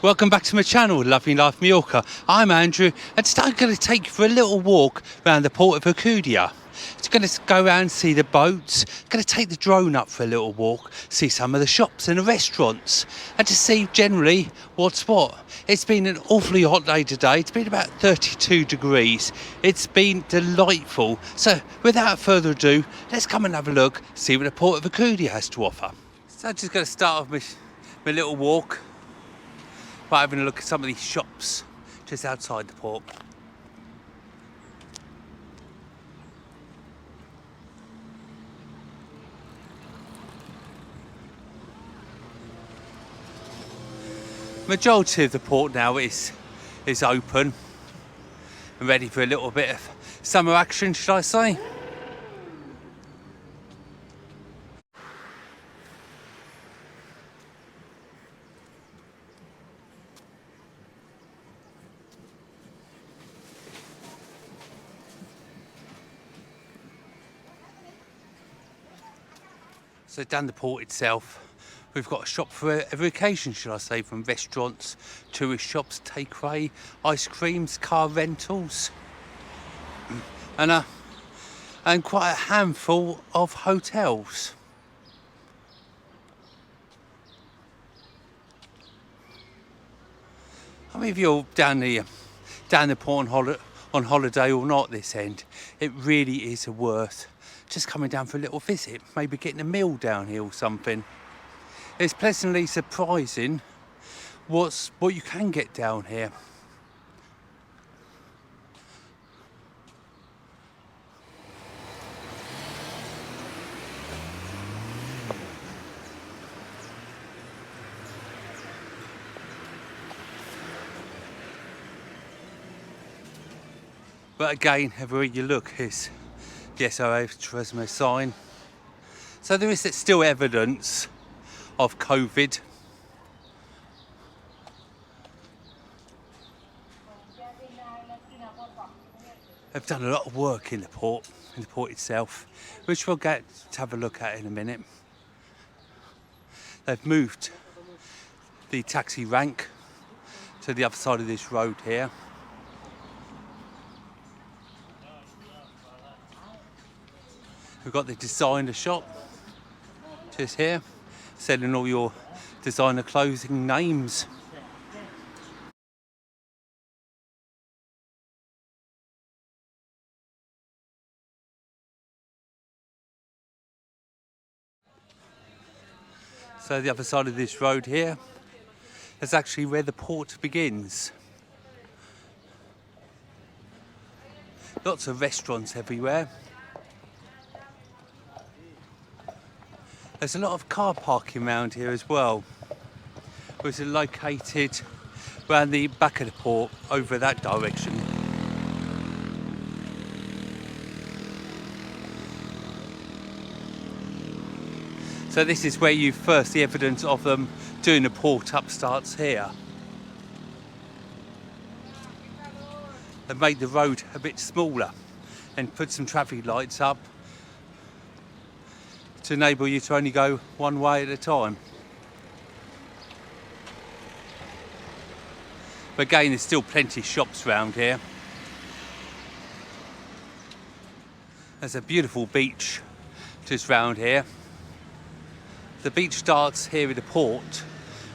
Welcome back to my channel, Lovely Life Mallorca. I'm Andrew, and today I'm going to take you for a little walk around the port of ALCUDIA. It's going to go around and see the boats, going to take the drone up for a little walk, see some of the shops and the restaurants, and to see generally what's what. It's been an awfully hot day today. It's been about 32 degrees. It's been delightful. So without further ado, let's come and have a look, see what the port of ALCUDIA has to offer. So I'm just going to start off my little walk by having a look at some of these shops just outside the port. Majority of the port now is open and ready for a little bit of summer action, should I say. So down the port itself, we've got a shop for every occasion, should I say, from restaurants, tourist shops, takeaway, ice creams, car rentals, and quite a handful of hotels. I mean, if you're down the port on holiday or not this end, it really is worth just coming down for a little visit, maybe getting a meal down here or something. It's pleasantly surprising what you can get down here. But again, everywhere you look is the SOS Turismo sign. So there is still evidence of COVID. They've done a lot of work in the port itself, which we'll get to have a look at in a minute. They've moved the taxi rank to the other side of this road here. We've got the designer shop just here, selling all your designer clothing names. So the other side of this road here is actually where the port begins. Lots of restaurants everywhere. There's a lot of car parking around here as well, which are located around the back of the port over that direction. So this is where you first see evidence of them doing the port up starts here. They've made the road a bit smaller and put some traffic lights up to enable you to only go one way at a time. But again, there's still plenty of shops around here. There's a beautiful beach just round here. The beach starts here at the port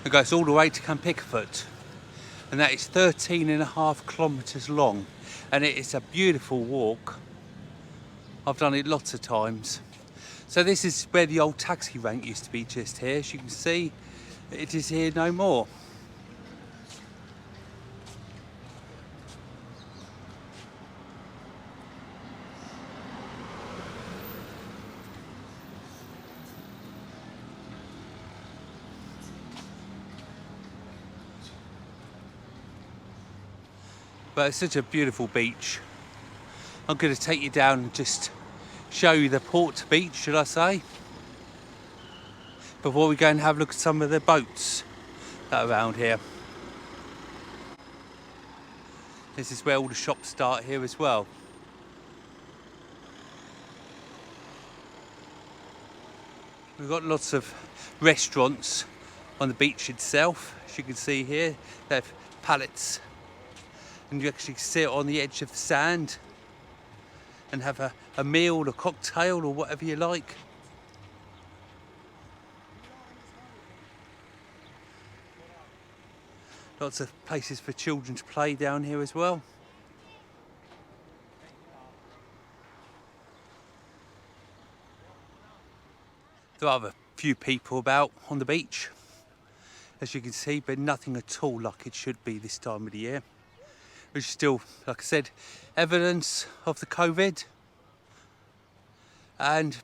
and goes all the way to Camp Pickford, and that is 13.5 kilometres long, and it is a beautiful walk. I've done it lots of times. So this is where the old taxi rank used to be, just here. As you can see, it is here no more. But it's such a beautiful beach. I'm going to take you down and just show you the port beach, should I say, before we go and have a look at some of the boats that are around here. This is where all the shops start here as well. We've got lots of restaurants on the beach itself. As you can see here, they have pallets, and you actually sit on the edge of the sand and have a meal, a cocktail, or whatever you like. Lots of places for children to play down here as well. There are a few people about on the beach, as you can see, but nothing at all like it should be this time of the year. Which is still, like I said, evidence of the COVID, and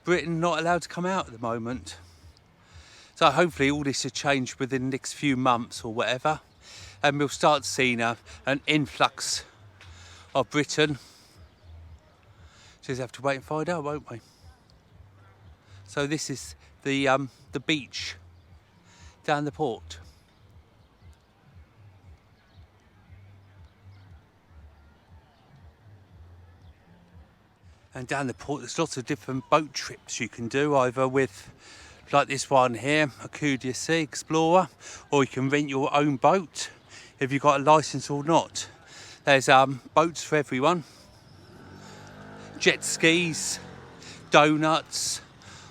Britain not allowed to come out at the moment. So hopefully all this will change within the next few months or whatever, and we'll start seeing an influx of Britain. Just have to wait and find out, won't we? So this is the beach down the port. And down the port there's lots of different boat trips you can do, either with, like this one here, ALCUDIA Sea Explorer, or you can rent your own boat if you've got a licence or not. There's boats for everyone, jet skis, donuts,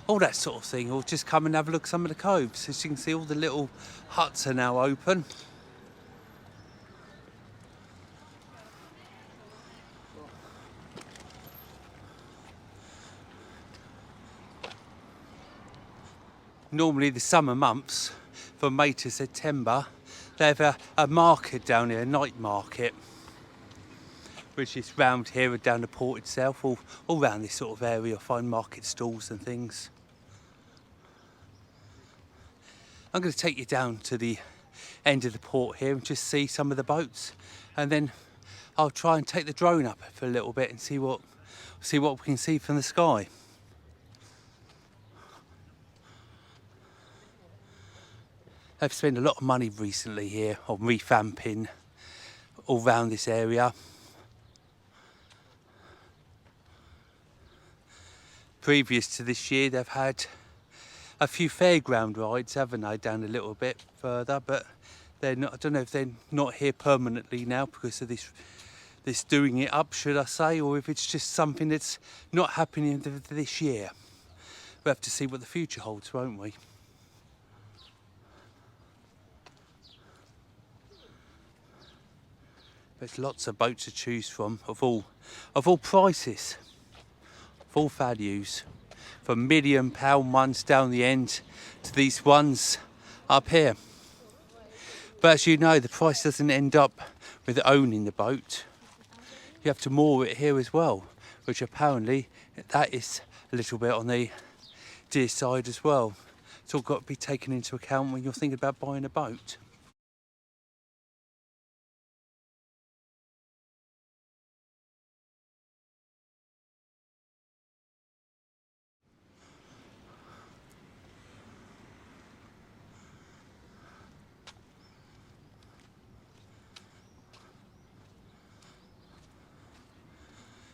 all that sort of thing, or just come and have a look at some of the coves. As you can see, all the little huts are now open. Normally the summer months, from May to September, they have a market down here, a night market, which is round here and down the port itself, all around this sort of area. You'll find market stalls and things. I'm going to take you down to the end of the port here and just see some of the boats, and then I'll try and take the drone up for a little bit and see what we can see from the sky. They've spent a lot of money recently here on revamping all around this area. Previous to this year, they've had a few fairground rides, haven't they, down a little bit further, but they're not, I don't know if they're not here permanently now because of this doing it up, should I say, or if it's just something that's not happening this year. We'll have to see what the future holds, won't we? There's lots of boats to choose from, of all prices, of all values, from £1 million ones down the end to these ones up here. But as you know, the price doesn't end up with owning the boat. You have to moor it here as well, which apparently that is a little bit on the dear side as well. It's all got to be taken into account when you're thinking about buying a boat.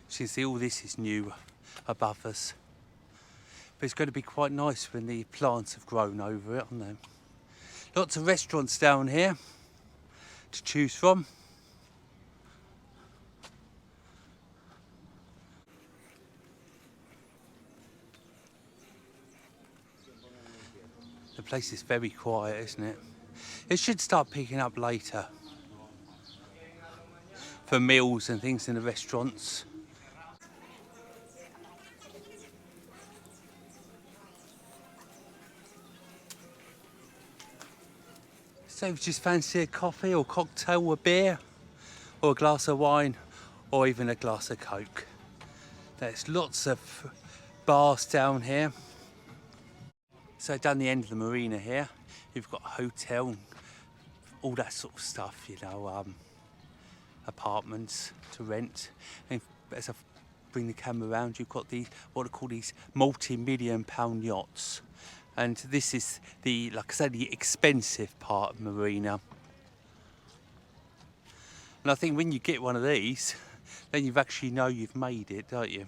So you see all this is new above us. But it's going to be quite nice when the plants have grown over it, aren't they? Lots of restaurants down here to choose from. The place is very quiet, isn't it? It should start picking up later for meals and things in the restaurants. So if you just fancy a coffee or cocktail or beer, or a glass of wine, or even a glass of Coke. There's lots of bars down here. So down the end of the marina here, you've got a hotel, all that sort of stuff, you know, apartments to rent. And as I bring the camera around, you've got these, what are called these multi-million-pound yachts. And this is the, like I said, the expensive part of marina. And I think when you get one of these, then you've actually know you've made it, don't you?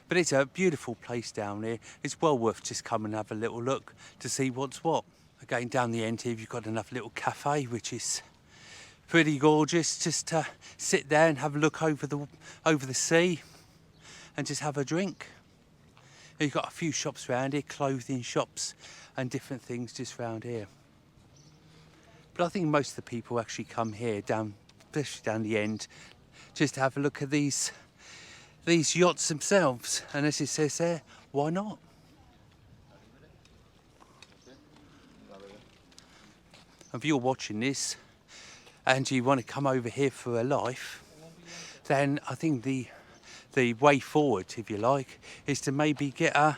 But it's a beautiful place down here. It's well worth just coming and have a little look to see what's what. Again, down the end here, you've got another little cafe, which is pretty gorgeous, just to sit there and have a look over the sea and just have a drink. You've got a few shops around here, clothing shops and different things just around here. But I think most of the people actually come here, especially down the end, just to have a look at these yachts themselves. And as it says there, why not? If you're watching this and you want to come over here for a life, then I think the way forward, if you like, is to maybe get a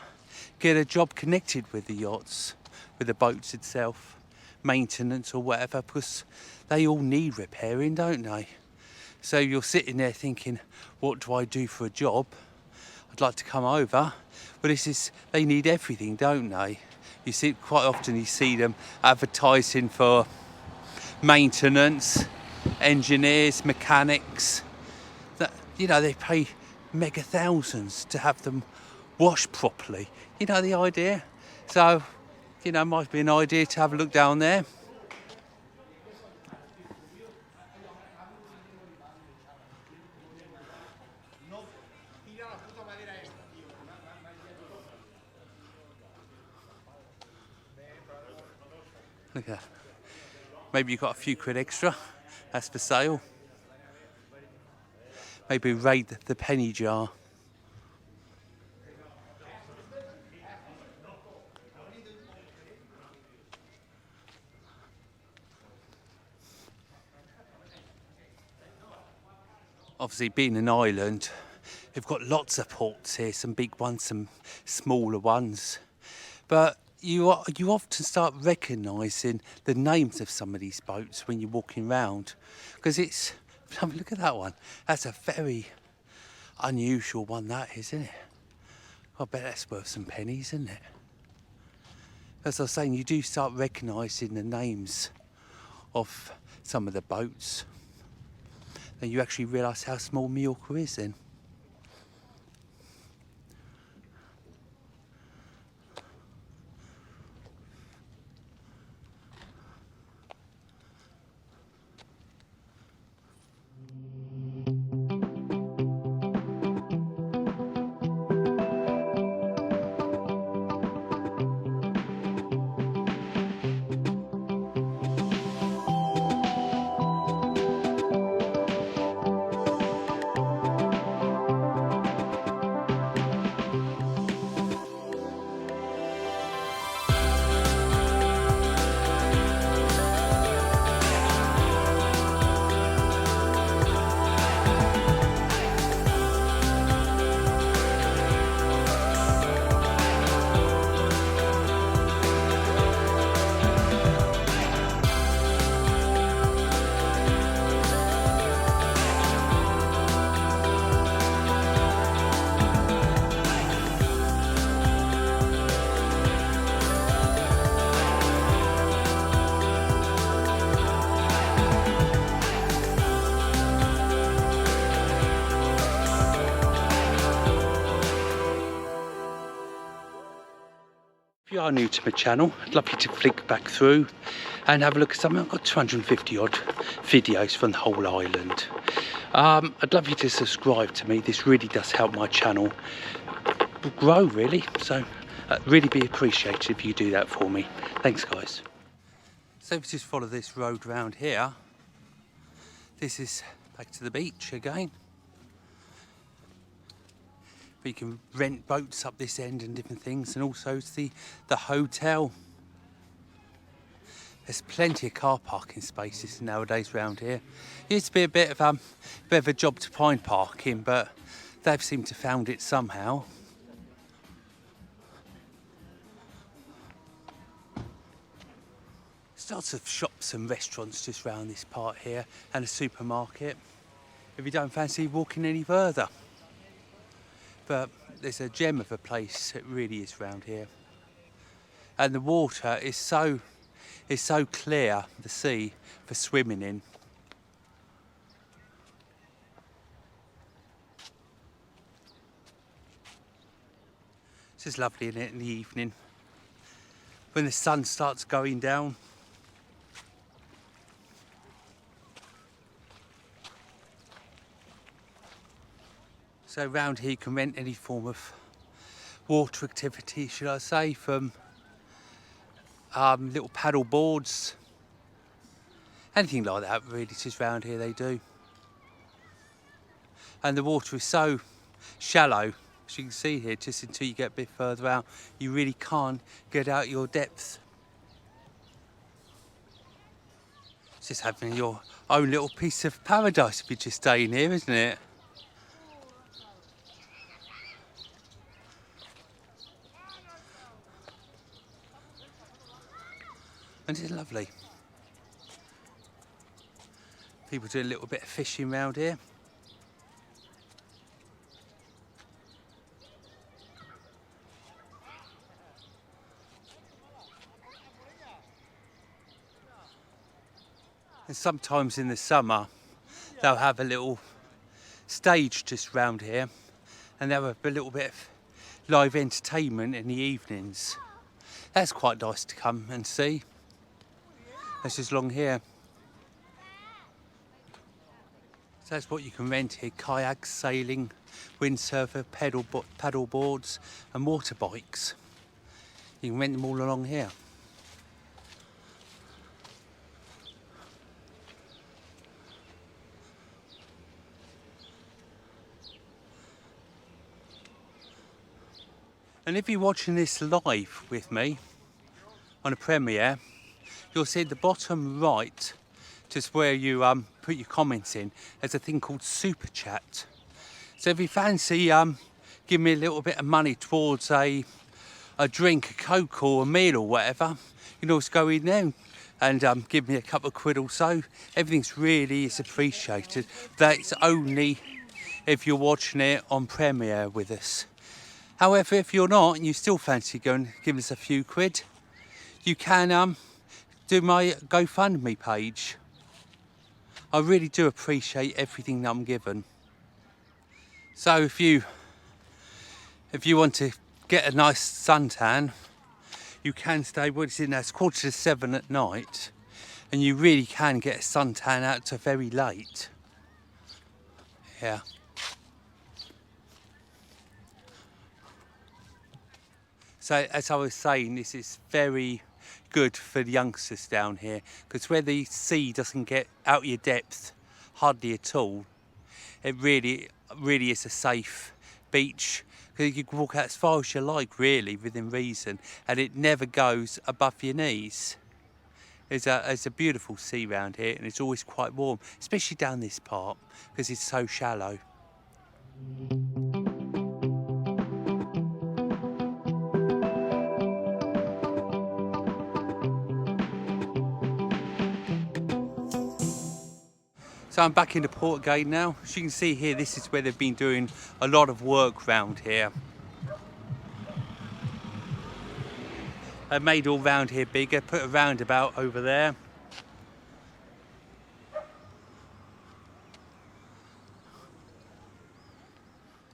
job connected with the yachts, with the boats itself, maintenance or whatever, because they all need repairing, don't they? So you're sitting there thinking, what do I do for a job? I'd like to come over, but they need everything, don't they? You see, quite often you see them advertising for maintenance, engineers, mechanics. That, you know, they pay mega thousands to have them washed properly. You know the idea? So, you know, might be an idea to have a look down there. Look at that. Maybe you've got a few quid extra. That's for sale. Maybe raid the penny jar. Obviously, being an island, we've got lots of ports here, some big ones, some smaller ones. But you often start recognising the names of some of these boats when you're walking around, because look at that one. That's a very unusual one, that is, isn't it? I bet that's worth some pennies, isn't it? As I was saying, you do start recognising the names of some of the boats. Then you actually realise how small Mallorca is then. If you are new to my channel, I'd love you to flick back through and have a look at something. I've got 250 odd videos from the whole island. I'd love you to subscribe to me. This really does help my channel grow, really. So really be appreciated if you do that for me. Thanks, guys. So if you just follow this road round here, this is back to the beach again. But you can rent boats up this end and different things, and also it's the hotel. There's plenty of car parking spaces nowadays around here. It used to be a bit of a job to find parking, but they've seemed to found it somehow. There's lots of shops and restaurants just around this part here, and a supermarket if you don't fancy walking any further. But there's a gem of a place, it really is round here. And the water is so clear, the sea, for swimming in. It's just lovely, isn't it, in the evening. when the sun starts going down. So around here you can rent any form of water activity, should I say, from little paddle boards, anything like that really, just around here they do. And the water is so shallow, as you can see here, just until you get a bit further out, you really can't get out your depth. It's just having your own little piece of paradise if you're just staying here, isn't it? And it's lovely. People do a little bit of fishing around here. And sometimes in the summer, they'll have a little stage just round here, and they'll have a little bit of live entertainment in the evenings. That's quite nice to come and see. That's just along here. So that's what you can rent here: kayaks, sailing, windsurfer, paddle boards and motorbikes. You can rent them all along here. And if you're watching this live with me on a premiere, you'll see at the bottom right, just where you put your comments in, there's a thing called Super Chat. So if you fancy give me a little bit of money towards a drink, a Coke or a meal or whatever, you can always go in there and give me a couple of quid or so. Everything's really is appreciated. That's only if you're watching it on premiere with us. However, if you're not and you still fancy going to give us a few quid, you can do my GoFundMe page. I really do appreciate everything that I'm given. So if you want to get a nice suntan, you can stay, what is it now, it's 6:45 at night, and you really can get a suntan out to very late. Yeah. So as I was saying, this is very good for the youngsters down here, because where the sea doesn't get out your depth hardly at all, it really is a safe beach, because you can walk out as far as you like really within reason, and it never goes above your knees. It's a beautiful sea round here, and it's always quite warm, especially down this part because it's so shallow. So I'm back in the port again now. As you can see here, this is where they've been doing a lot of work round here. They've made all round here bigger, put a roundabout over there.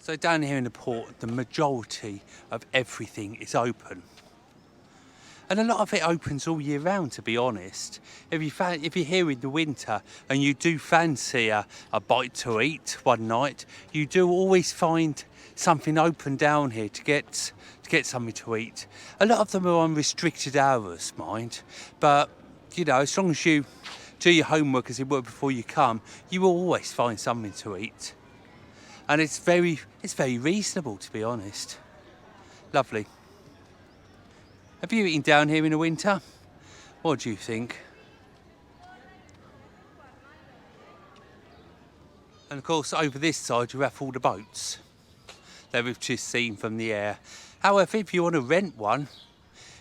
So down here in the port, the majority of everything is open. And a lot of it opens all year round, to be honest. If you're here in the winter and you do fancy a bite to eat one night, you do always find something open down here to get something to eat. A lot of them are on restricted hours, mind, but you know, as long as you do your homework as it were before you come, you will always find something to eat. And it's very reasonable, to be honest. Lovely. Have you eaten down here in the winter? What do you think? And of course, over this side you have all the boats that we've just seen from the air. However, if you want to rent one,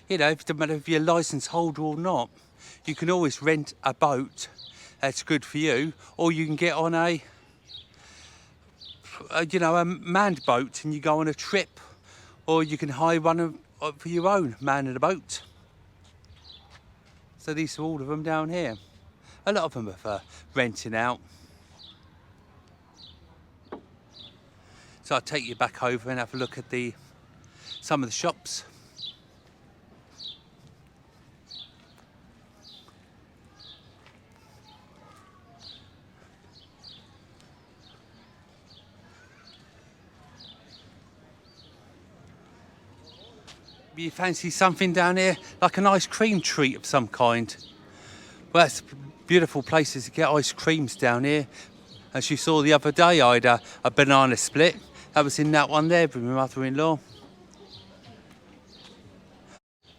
you know, it doesn't matter if you're a licence holder or not, you can always rent a boat that's good for you, or you can get on a manned boat and you go on a trip, or you can hire one for your own man in a boat. So these are all of them down here. A lot of them are for renting out. So I'll take you back over and have a look at some of the shops. You fancy something down here, like an ice cream treat of some kind? Well, that's beautiful places to get ice creams down here. As you saw the other day, I had a banana split. That was in that one there with my mother-in-law.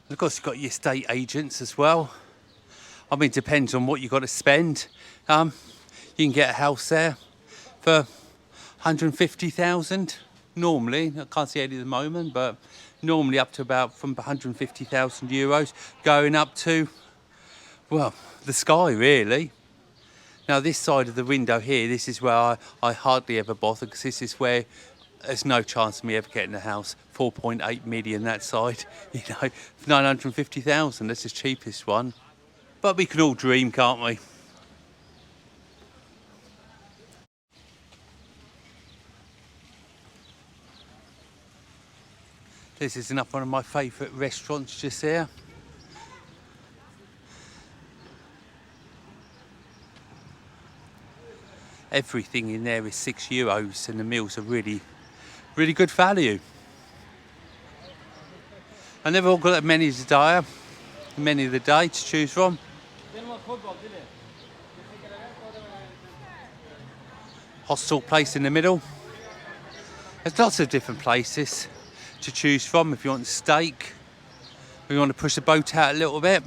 And of course, you've got your estate agents as well. I mean, it depends on what you've got to spend. You can get a house there for 150,000 normally. I can't see any at the moment, but normally up to about from 150,000 euros, going up to, well, the sky really. Now this side of the window here, this is where I hardly ever bother, because this is where there's no chance of me ever getting a house. 4.8 million that side, 950,000, that's the cheapest one. But we can all dream, can't we? This is one of my favourite restaurants just here. Everything in there is €6 and the meals are really, really good value. I never all got that many of the day to choose from. Hostel place in the middle. There's lots of different places to choose from if you want steak, if you want to push the boat out a little bit.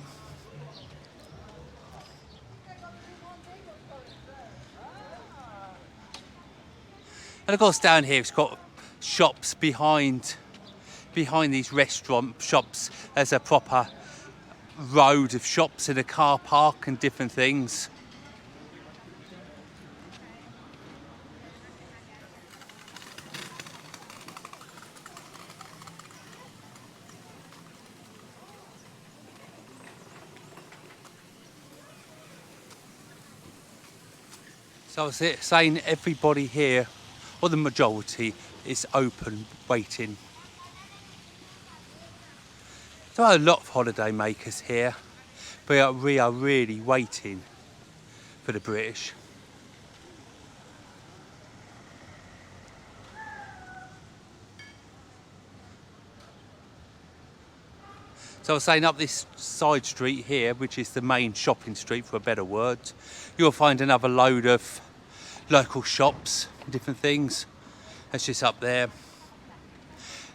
And of course down here it's got shops behind these restaurant shops. There's a proper road of shops and a car park and different things. So I was saying everybody here, or the majority, is open waiting. There are a lot of holiday makers here, but we are really waiting for the British. So I was saying up this side street here, which is the main shopping street for a better word, you'll find another load of local shops, different things. That's just up there.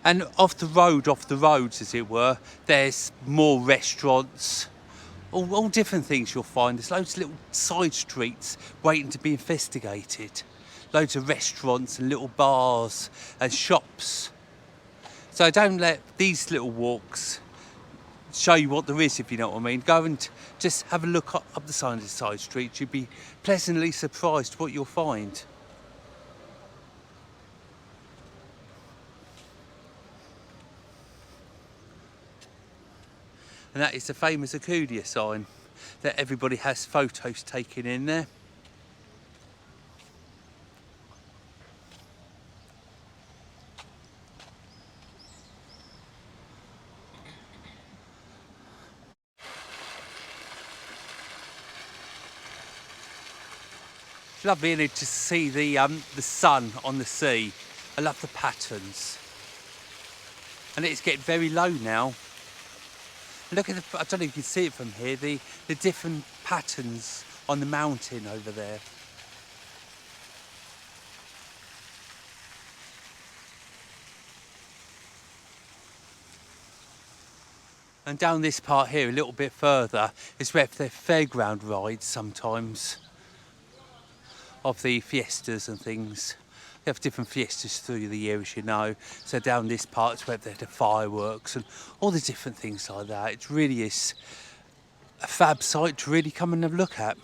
And off the roads as it were, there's more restaurants, all different things you'll find. There's loads of little side streets waiting to be investigated. Loads of restaurants and little bars and shops. So don't let these little walks show you what there is, if you know what I mean. Go and just have a look up the side of the side streets. You'll be pleasantly surprised what you'll find. And that is the famous ALCUDIA sign that everybody has photos taken in there. It's lovely, isn't it, to see the sun on the sea. I love the patterns. And it's getting very low now. Look at I don't know if you can see it from here, the different patterns on the mountain over there. And down this part here, a little bit further, is where the fairground rides sometimes of the fiestas and things. They have different fiestas through the year, as you know. So down this part is where they have the fireworks and all the different things like that. It really is a fab site to really come and have a look at.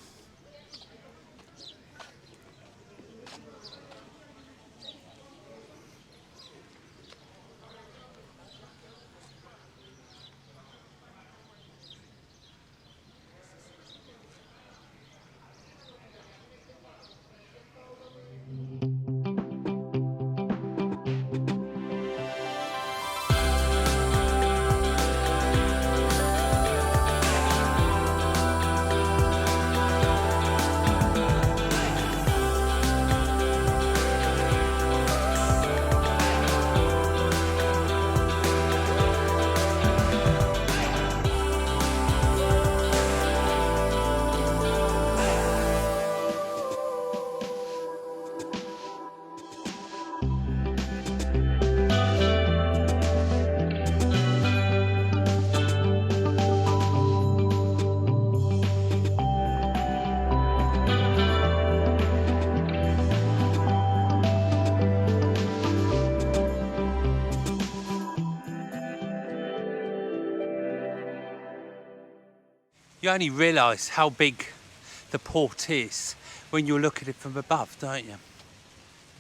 You only realise how big the port is when you look at it from above, don't you?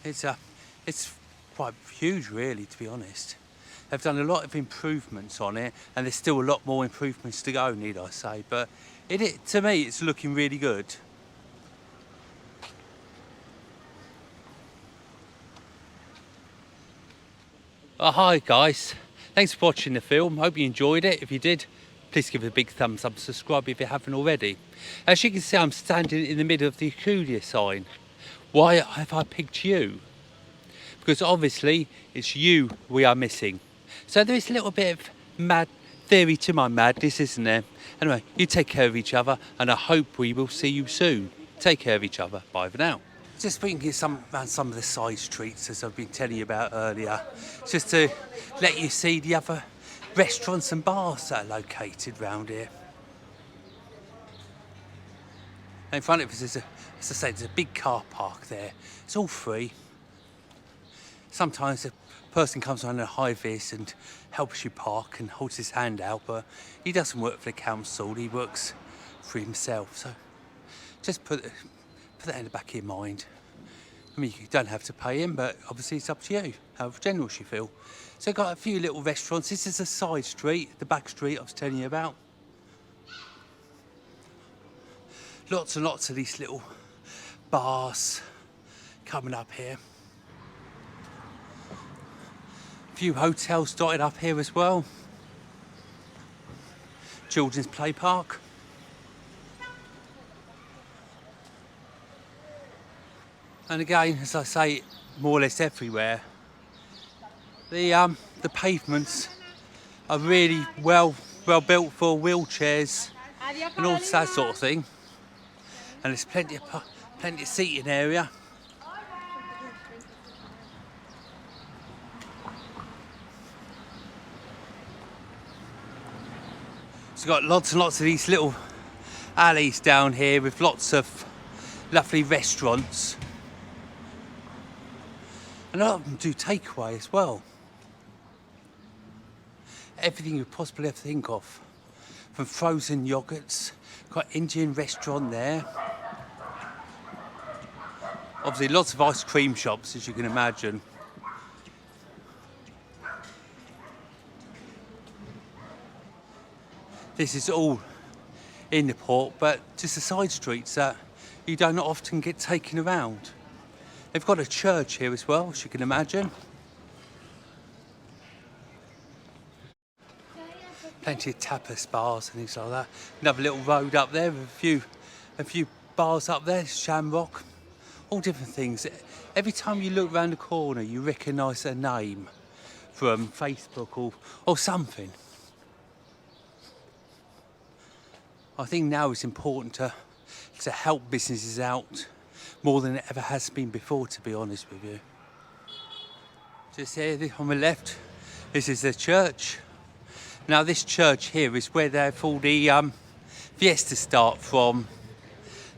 It's quite huge, really, to be honest. They've done a lot of improvements on it, and there's still a lot more improvements to go, need I say. But to me, it's looking really good. Oh, hi guys, thanks for watching the film. Hope you enjoyed it. If you did, please give it a big thumbs up, subscribe if you haven't already. As you can see, I'm standing in the middle of the ALCUDIA sign. Why have I picked you? Because obviously it's you we are missing. So there is a little bit of mad theory to my madness, isn't there? Anyway, you take care of each other, and I hope we will see you soon. Take care of each other. Bye for now. Just thinking around some of the side streets, as I've been telling you about earlier, just to let you see the other restaurants and bars that are located around here. And in front of us, as I say, there's a big car park there. It's all free. Sometimes a person comes on a high vis and helps you park and holds his hand out, but he doesn't work for the council, he works for himself. So just put that in the back of your mind. I mean, you don't have to pay him, but obviously it's up to you, how generous you feel. So I've got a few little restaurants. This is a side street, the back street I was telling you about. Lots and lots of these little bars coming up here. A few hotels dotted up here as well. Children's play park. And again, as I say, more or less everywhere, the pavements are really well built for wheelchairs and all that sort of thing. And there's plenty of seating area. So we've got lots and lots of these little alleys down here with lots of lovely restaurants. And a lot of them do takeaway as well. Everything you possibly ever think of. From frozen yogurts, got Indian restaurant there. Obviously lots of ice cream shops, as you can imagine. This is all in the port, but just the side streets that you don't often get taken around. They've got a church here as well, as you can imagine. Plenty of tapas bars and things like that. Another little road up there with a few bars up there, Shamrock, all different things. Every time you look around the corner, you recognise a name from Facebook or something. I think now it's important to help businesses out more than it ever has been before, to be honest with you. Just here on the left, this is the church. Now this church here is where they've all the fiestas start from.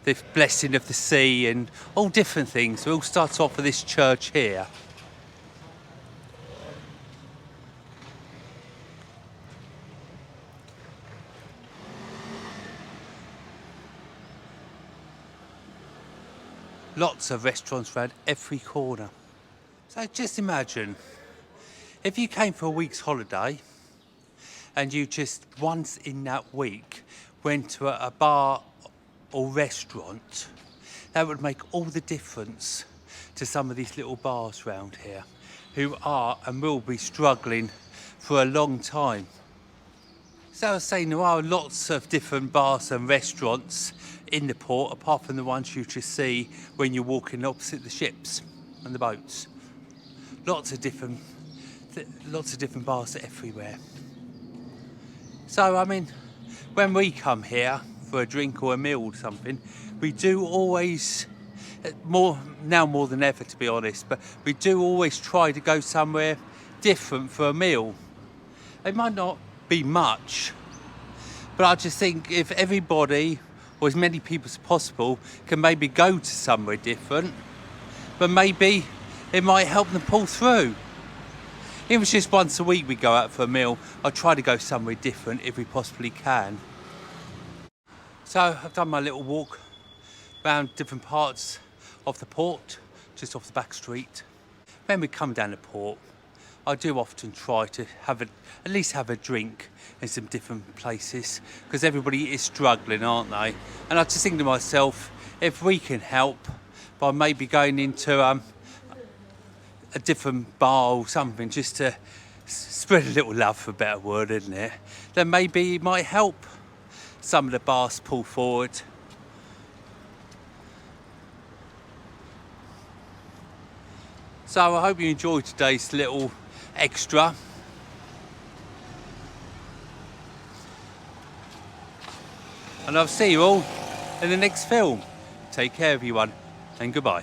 The blessing of the sea and all different things. It all starts off with this church here. Lots of restaurants around every corner. So just imagine, if you came for a week's holiday and you just once in that week went to a bar or restaurant, that would make all the difference to some of these little bars around here who are and will be struggling for a long time. So I was saying, there are lots of different bars and restaurants in the port, apart from the ones you just see when you're walking opposite the ships and the boats. Lots of different bars everywhere. So I mean, when we come here for a drink or a meal or something, we do always, more than ever to be honest, but we do always try to go somewhere different for a meal. It might not be much, but I just think if everybody, or as many people as possible, can maybe go to somewhere different, but maybe it might help them pull through. If it's just once a week we go out for a meal, I try to go somewhere different if we possibly can. So I've done my little walk around different parts of the port, just off the back street. When we come down the port, I do often try to at least have a drink in some different places, because everybody is struggling, aren't they? And I just think to myself, if we can help by maybe going into a different bar or something, just to spread a little love, for a better word, isn't it? Then maybe it might help some of the bars pull forward. So I hope you enjoyed today's little extra. And I'll see you all in the next film. Take care, everyone, and goodbye.